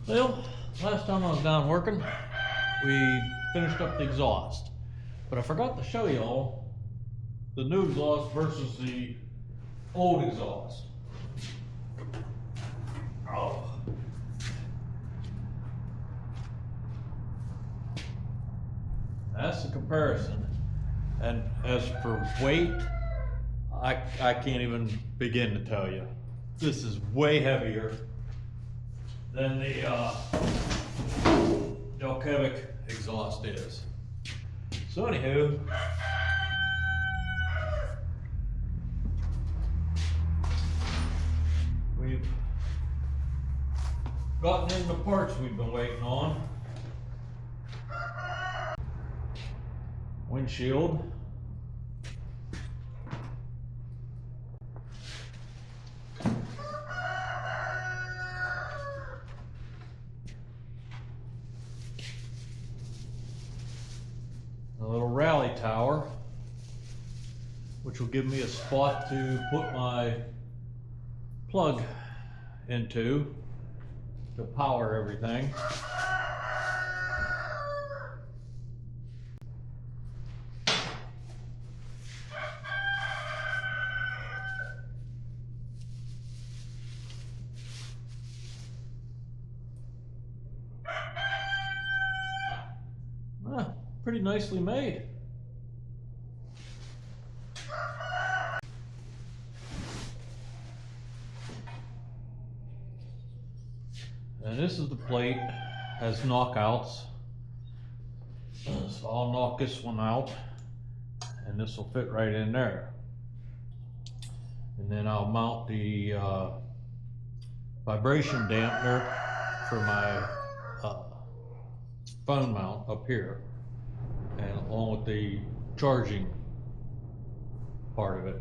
Well, last time I was down working, we finished up the exhaust. But I forgot to show y'all the new exhaust versus the old exhaust. Oh. That's the comparison. And as for weight, I can't even begin to tell you. This is way heavier than the Delkevic exhaust is. So anywho, we've gotten in the parts we've been waiting on. Windshield. A little rally tower, which will give me a spot to put my plug into to power everything. Pretty nicely made. And this is the plate, has knockouts. So I'll knock this one out and this will fit right in there. And then I'll mount the vibration dampener for my phone mount up here, and along with the charging part of it.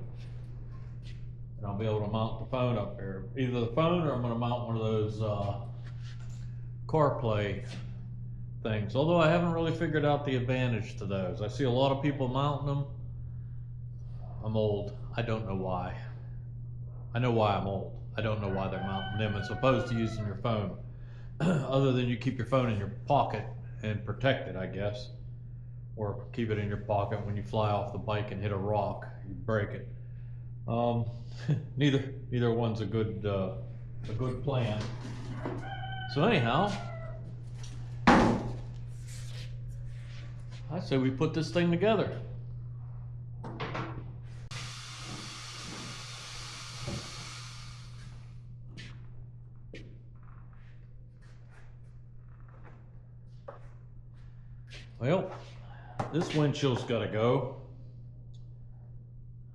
And I'll be able to mount the phone up there. Either the phone or I'm going to mount one of those CarPlay things. Although I haven't really figured out the advantage to those. I see a lot of people mounting them. I'm old. I don't know why. I know why I'm old. I don't know why they're mounting them as opposed to using your phone. Other than you keep your phone in your pocket and protect it, I guess. Or keep it in your pocket when you fly off the bike and hit a rock, you break it. Neither one's a good plan. So anyhow, I say we put this thing together. Well, this windshield's got to go.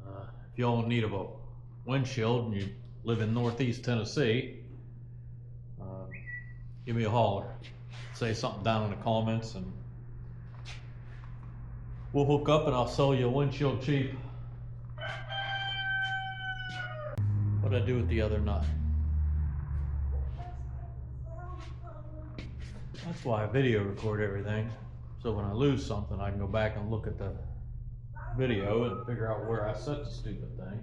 If y'all need a windshield and you live in Northeast Tennessee, give me a holler. Say something down in the comments and we'll hook up and I'll sell you a windshield cheap. What'd I do with the other nut? That's why I video record everything. So when I lose something, I can go back and look at the video and figure out where I set the stupid thing.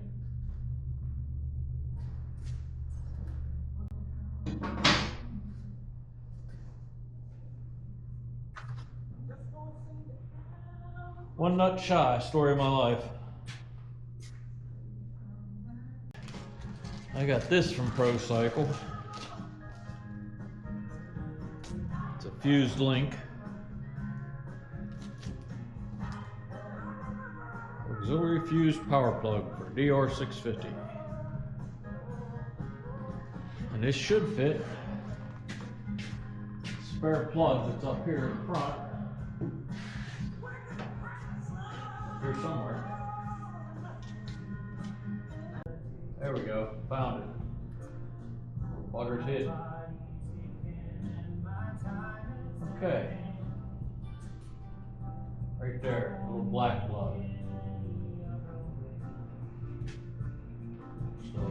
One nut shy, story of my life. I got this from Pro Cycle. It's a fused link. Auxiliary fused power plug for DR650. And this should fit spare plug that's up here in front. Here somewhere. There we go, found it. Bugger's hidden. Okay. Right there, little black plug. So,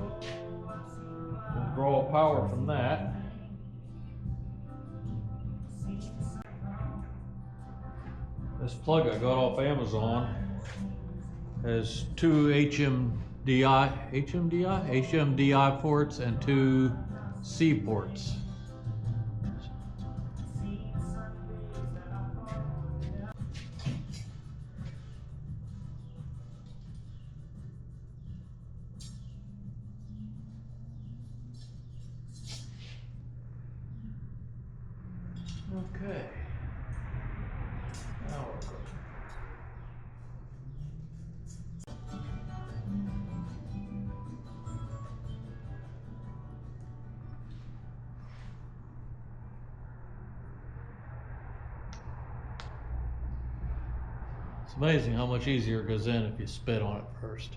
can draw power from that. This plug I got off Amazon has two HMDI ports and two C ports. Okay. Now we're cooking. It's amazing how much easier it goes in if you spit on it first.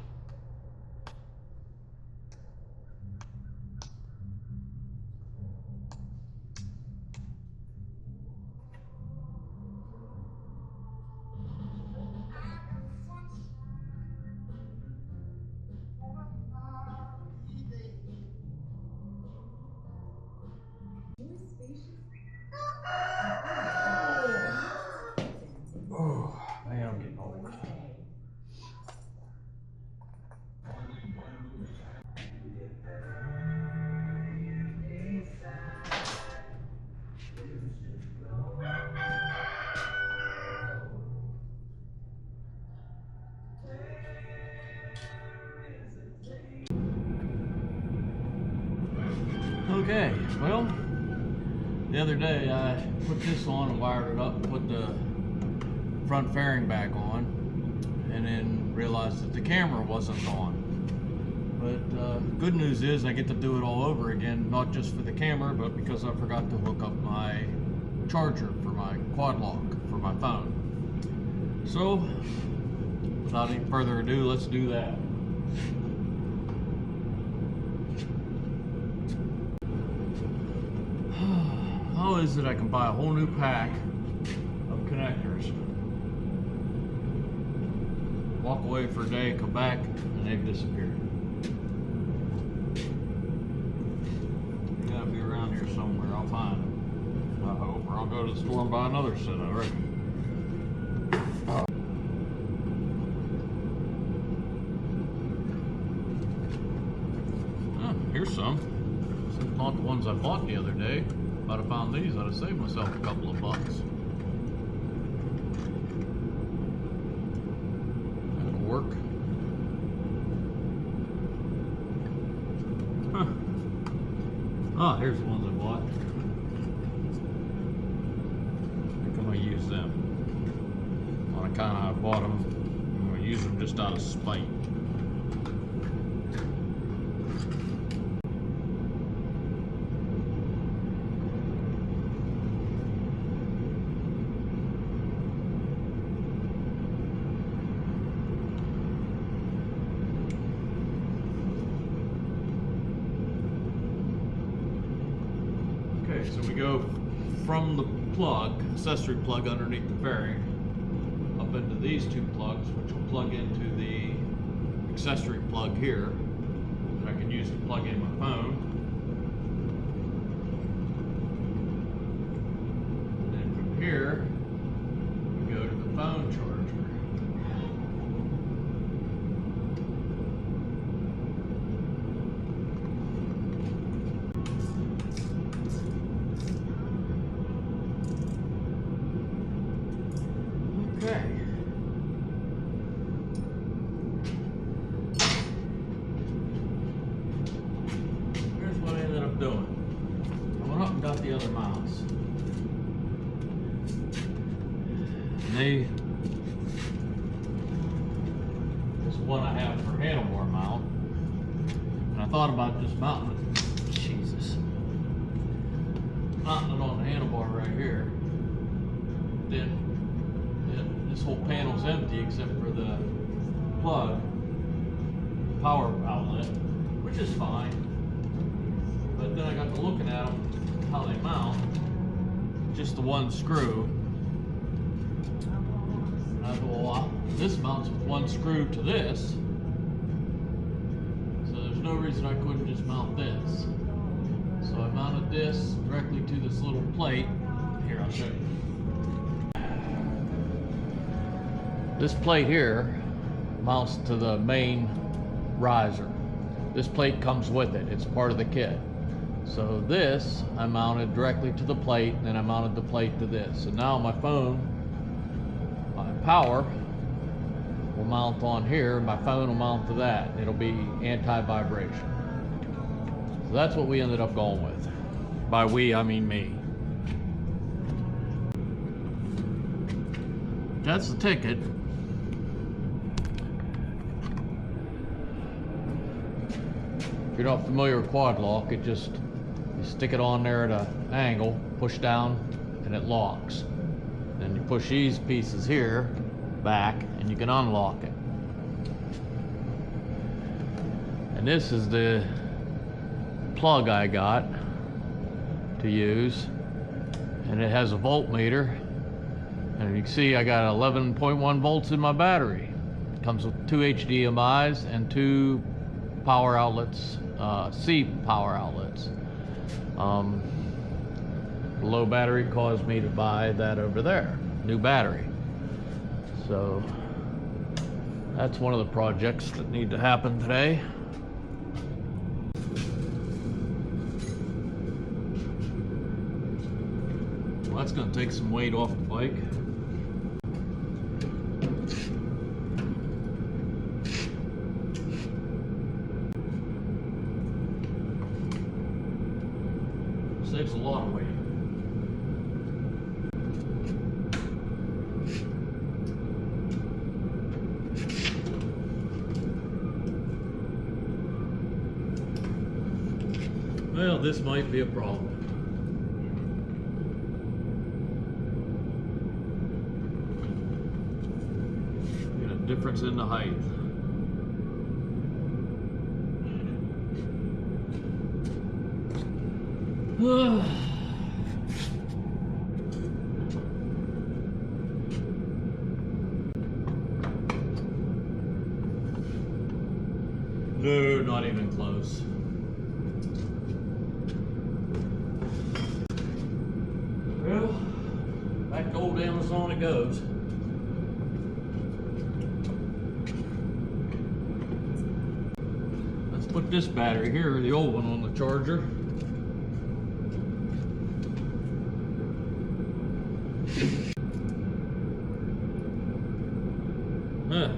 Oh, man, I'm getting old. Okay, well, the other day I put this on and wired it up and put the front fairing back on, and then realized that the camera wasn't on. But good news is I get to do it all over again, not just for the camera, but because I forgot to hook up my charger for my quad lock for my phone. So, without any further ado, let's do that. How is it I can buy a whole new pack of connectors, walk away for a day, come back, and they've disappeared? They gotta be around here somewhere. I'll find them, I hope, or I'll go to the store and buy another set, I reckon. Here's some. Some not the ones I bought the other day. If I'd have found these, I'd have saved myself a couple of bucks. That'll work. Huh. Ah, here's the ones I bought. I think I'm gonna use them. On account of I bought them, I'm gonna use them just out of spite. So we go from the plug, accessory plug underneath the fairing, up into these two plugs, which will plug into the accessory plug here that I can use to plug in my phone. And then from here, we go to the phone charger. Okay. Here's what I ended up doing. I went up and got the other mounts. And this is one I have for handlebar mount. And I thought about just mounting it. Jesus. Mounting it on the handlebar right here. Then this whole panel's empty except for the plug, power outlet, which is fine. But then I got to looking at them, how they mount, just the one screw. And I thought, well, this mounts with one screw to this, so there's no reason I couldn't just mount this. So I mounted this directly to this little plate. Here, I'll show you. This plate here mounts to the main riser. This plate comes with it. It's part of the kit. So this I mounted directly to the plate, and then I mounted the plate to this. So now my phone, my power will mount on here. My phone will mount to that. It'll be anti-vibration. So that's what we ended up going with. By we, I mean me. That's the ticket. If you're not familiar with quad lock, it just, you stick it on there at an angle, push down, and it locks. Then you push these pieces here back and you can unlock it. And this is the plug I got to use, and it has a voltmeter, and you can see I got 11.1 volts in my battery. It comes with 2 HDMIs and 2 power outlets, C power outlets. Low battery caused me to buy that over there, new battery. So that's one of the projects that need to happen today. Well, that's going to take some weight off the bike. Saves a lot of weight. Well, this might be a problem. Get a difference in the height. No, not even close. Well, back to old Amazon it goes. Let's put this battery here, the old one, on the charger.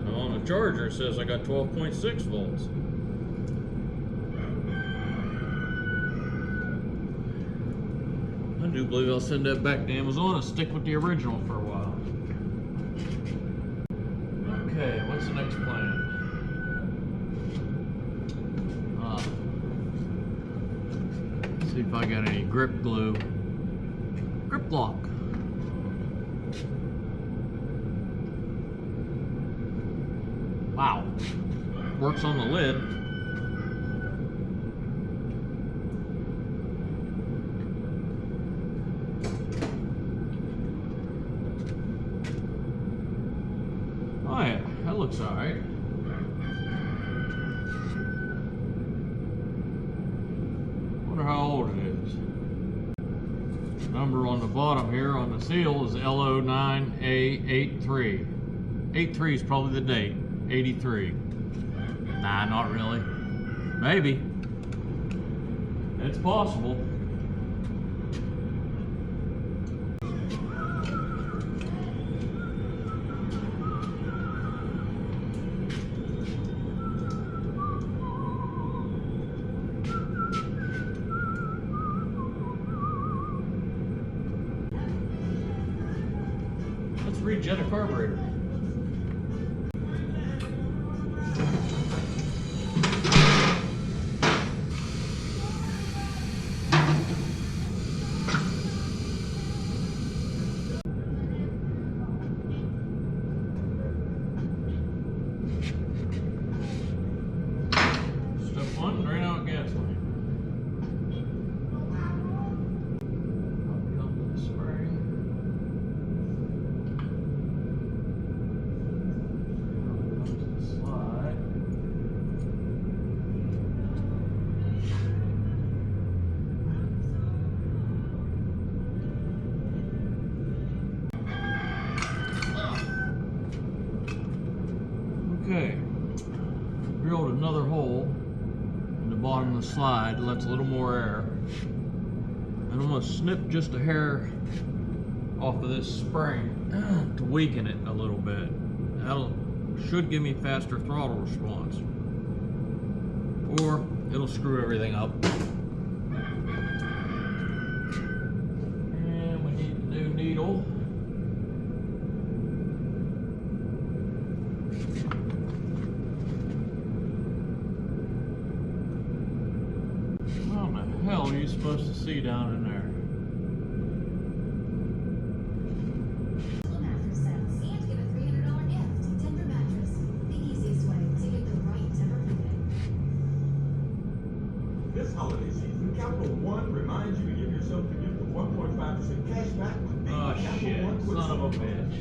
On the charger it says I got 12.6 volts. I do believe I'll send that back to Amazon and stick with the original for a while. Okay, what's the next plan? See if I got any grip glue. Grip lock. Wow. Works on the lid. Oh yeah, that looks alright. Wonder how old it is. Number on the bottom here on the seal is LO9A83. 83 is probably the date. 83. Nah, not really. Maybe. It's possible. Let's rejet a carburetor. Okay, drilled another hole in the bottom of the slide, lets a little more air. And I'm going to snip just a hair off of this spring to weaken it a little bit. Should give me faster throttle response. Or it'll screw everything up. And we need a new needle. see down in there? Mattress sets and give a $300 gift. Denver Mattress, the easiest way to get the right Denver feeling. This holiday season, Capital One reminds you to give yourself the gift of 1.5% cash back with big Oh Capital shit, One quick son of a Silver. bitch.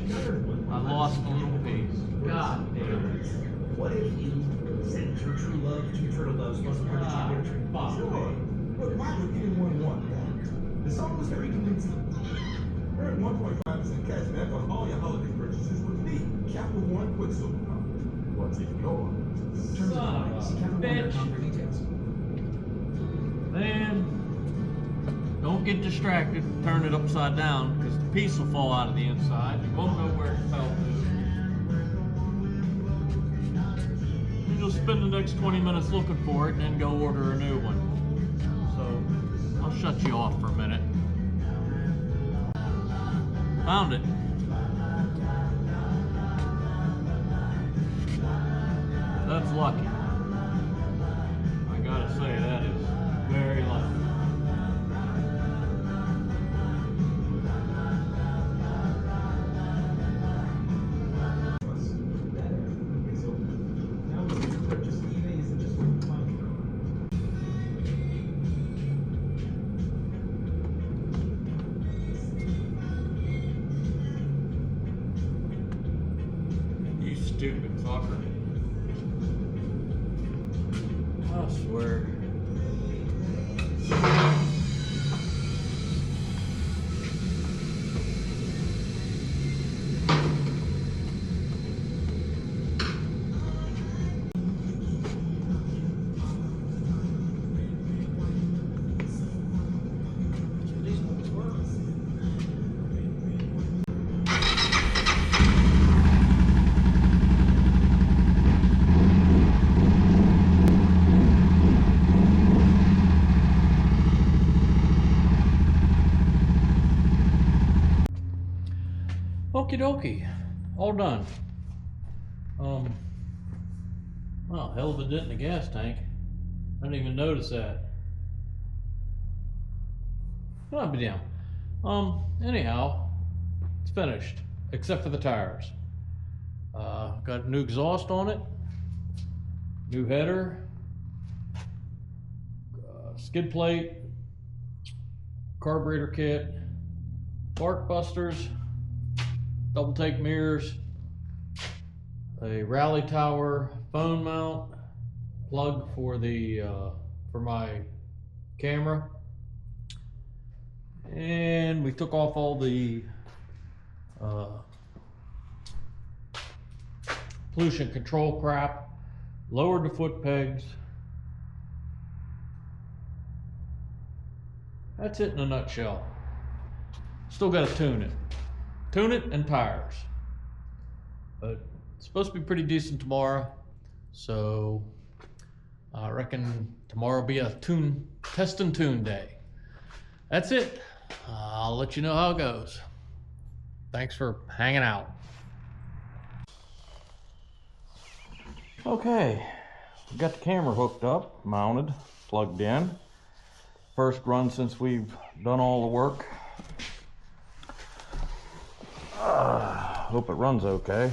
I lost a little piece. God damn it. What if you sent your true love to Turtle Doves plus a purchase you get a treat? Sure, but why would anyone want that? The song was very convincing. Earn 1.5% cash back on all your holiday purchases with me, Capital One Quicksilver Card. What's in your Terms apply. See CapitalOne.com for details. Man, don't get distracted. Turn it upside down because the piece will fall out of the inside. You won't know where it fell to. And you'll spend the next 20 minutes looking for it and then go order a new one. So I'll shut you off for a minute. Found it. That's lucky. I gotta say, that is very lucky. You stupid fucker. I swear. Okie dokie. All done. Well, hell of a dent in the gas tank. I didn't even notice that. I'll be damn. Anyhow, it's finished, except for the tires. Got a new exhaust on it, new header, skid plate, carburetor kit, spark busters, double take mirrors, a rally tower phone mount, plug for the for my camera, and we took off all the pollution control crap, lowered the foot pegs. That's it in a nutshell. Still got to tune it and tires, but it's supposed to be pretty decent tomorrow, so I reckon tomorrow will be a test and tune day. That's it. I'll let you know how it goes. Thanks for hanging out. Okay, we got the camera hooked up, mounted, plugged in. First run since we've done all the work. Hope it runs okay.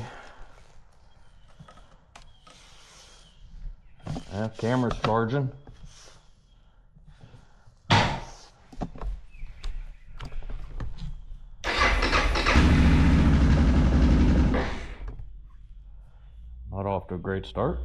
Camera's charging. Not off to a great start.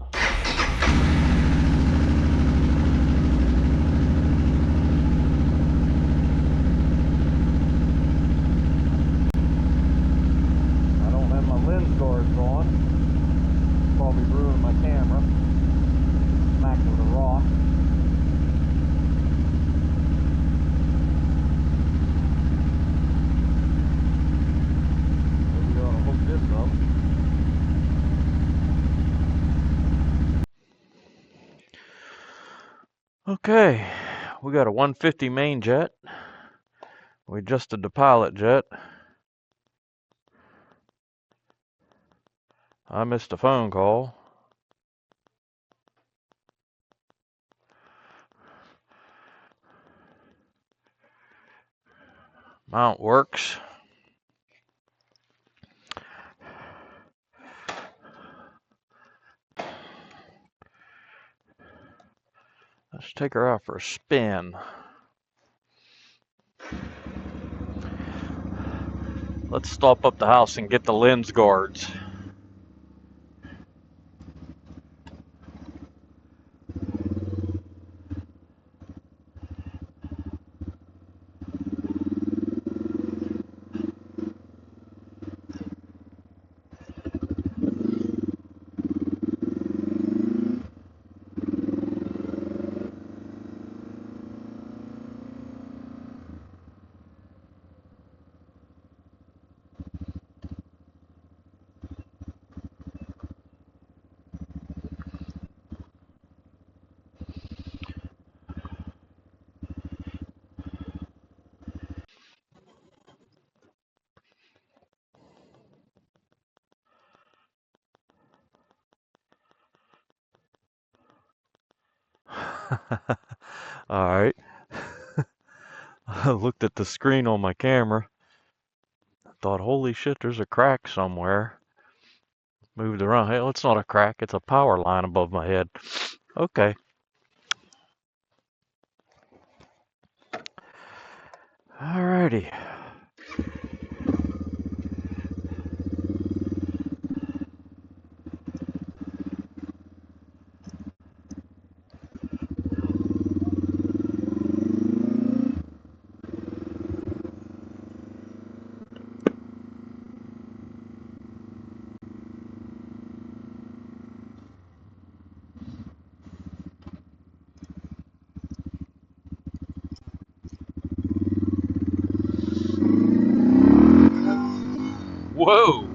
Probably ruined my camera. Smacked with a rock. Maybe we ought to hook this up. Okay, we got a 150 main jet. We adjusted the pilot jet. I missed a phone call. Mount works. Let's take her out for a spin. Let's stop up the house and get the lens guards. All right. I looked at the screen on my camera. I thought, holy shit, there's a crack somewhere. Moved around. Hey, it's not a crack. It's a power line above my head. Okay. Alrighty. Whoa.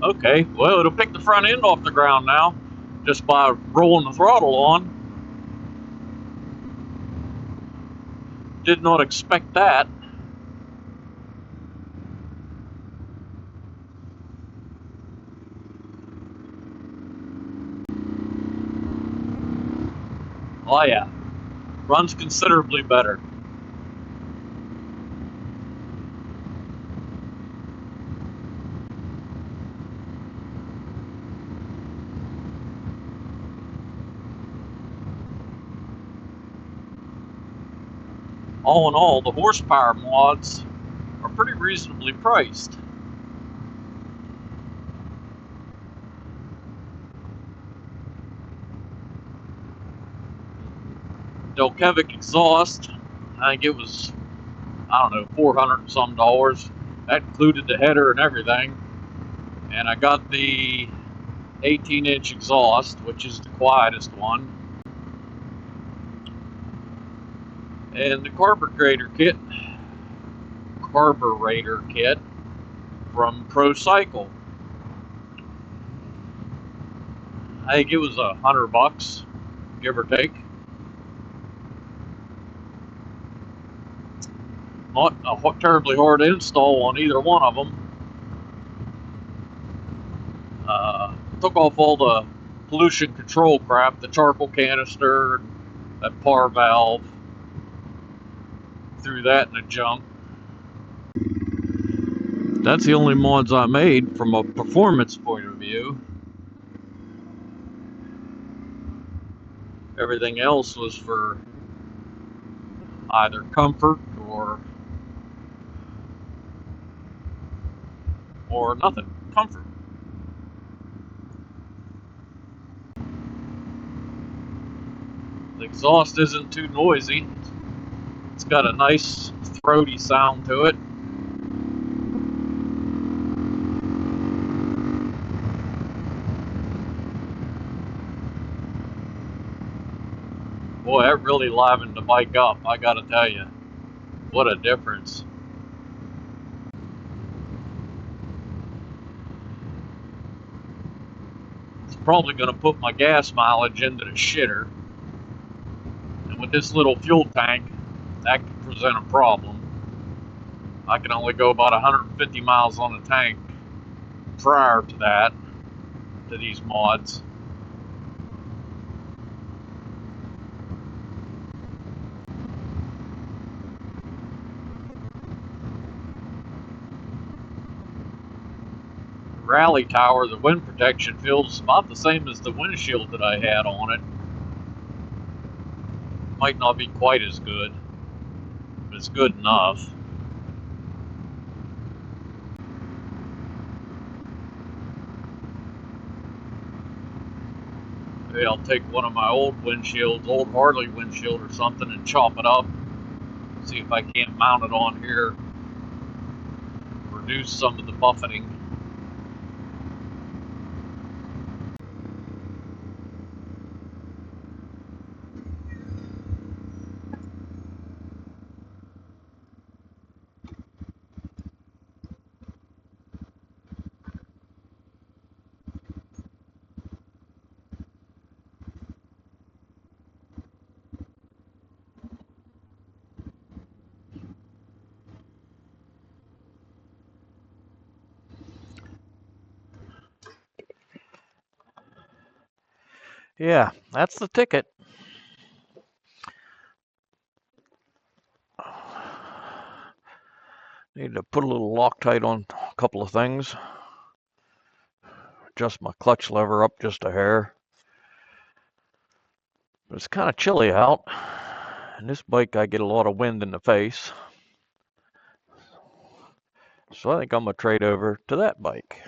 Okay, well, it'll pick the front end off the ground now, just by rolling the throttle on. Did not expect that. Oh yeah, runs considerably better. All in all, the horsepower mods are pretty reasonably priced. Delkevic exhaust, I think it was, I don't know, $400 and some. That included the header and everything. And I got the 18-inch exhaust, which is the quietest one. And the carburetor kit from Pro Cycle. I think it was $100, give or take. Not a terribly hard install on either one of them. Took off all the pollution control crap, the charcoal canister, that par valve. Threw that in the junk. That's the only mods I made from a performance point of view. Everything else was for either comfort or nothing. Comfort. The exhaust isn't too noisy. It's got a nice throaty sound to it. Boy, that really livened the bike up, I gotta tell you. What a difference. It's probably gonna put my gas mileage into the shitter. And with this little fuel tank, that could present a problem. I can only go about 150 miles on the tank prior to that, to these mods. rally tower, the wind protection feels about the same as the windshield that I had on it. Might not be quite as good, but it's good enough. Maybe I'll take one of my old windshields, old Harley windshield or something, and chop it up. See if I can't mount it on here. Reduce some of the buffeting. Yeah, that's the ticket. Need to put a little Loctite on a couple of things. Adjust my clutch lever up just a hair. But it's kind of chilly out. And this bike, I get a lot of wind in the face. So I think I'm going to trade over to that bike.